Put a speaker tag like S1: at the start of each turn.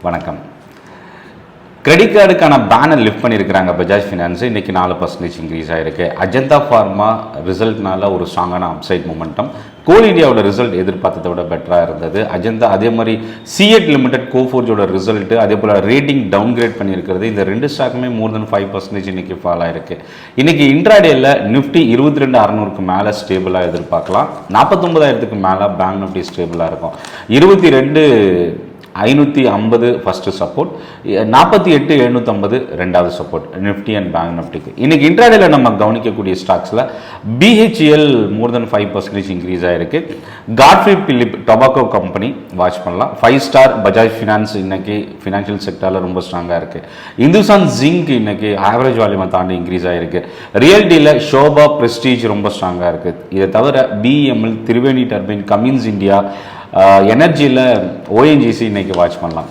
S1: வணக்கம். கிரெடிட் கார்டுக்கான banner lift பண்ணியிருக்கிறாங்க பஜாஜ் ஃபினான்ஸ். இன்றைக்கி 4% இன்க்ரீஸ் ஆகிருக்கு. அஜந்தா ஃபார்மா ரிசல்ட்னால ஒரு ஸ்ட்ராங்கான அப்சைட் மொமெண்டம். கோல் இந்தியாவோட ரிசல்ட் எதிர்பார்த்ததை விட பெட்டராக இருந்தது. அஜந்தா அதே மாதிரி சிஎட் லிமிடெட் கோஃபோர்ஜோட ரிசல்ட்டு அதே போல் ரேட்டிங் டவுன்கிரேட் பண்ணியிருக்கிறது. இந்த ரெண்டு ஸ்டாக்குமே மோர் தென் 5% இன்றைக்கி ஃபால் ஆகிருக்கு. இன்றைக்கி இன்ட்ராடேயில் நிஃப்டி 22,600க்கு மேலே ஸ்டேபிளாக எதிர்பார்க்கலாம். 49,000க்கு மேலே பேங்க் நிஃப்டி ஸ்டேபிளாக இருக்கும். 22,550 ஃபஸ்ட்டு சப்போர்ட், 48,750 ரெண்டாவது சப்போர்ட் நிஃப்டி அண்ட் பேங்க் நிஃப்டிக்கு. இன்றைக்கி இன்ட்ராடேயில் நம்ம கவனிக்கக்கூடிய ஸ்டாக்ஸில் பிஹெச்எல் மோர் தென் 5% இன்க்ரீஸ் ஆகிருக்கு. Godfrey Phillips tobacco company watch பண்ணலாம். 5 ஸ்டார் பஜாஜ் ஃபினான்ஸ் இன்னைக்கு ஃபினான்ஷியல் செக்டரில் ரொம்ப ஸ்ட்ராங்காக இருக்குது. இந்துஸ்தான் ஜிங்க் இன்னைக்கு ஆவரேஜ் வால்யூமை தாண்டி இன்க்ரீஸ் ஆகிருக்கு. ரியல்டியில் ஷோபா பிரஸ்டீஜ் ரொம்ப ஸ்ட்ராங்காக இருக்குது. இதை தவிர பிஎம்எல், திரிவேணி டர்பைன், கமின்ஸ் இந்தியா, எனர்ஜியில் ஓஎன்ஜிசி இன்னைக்கு வாட்ச் பண்ணலாம்.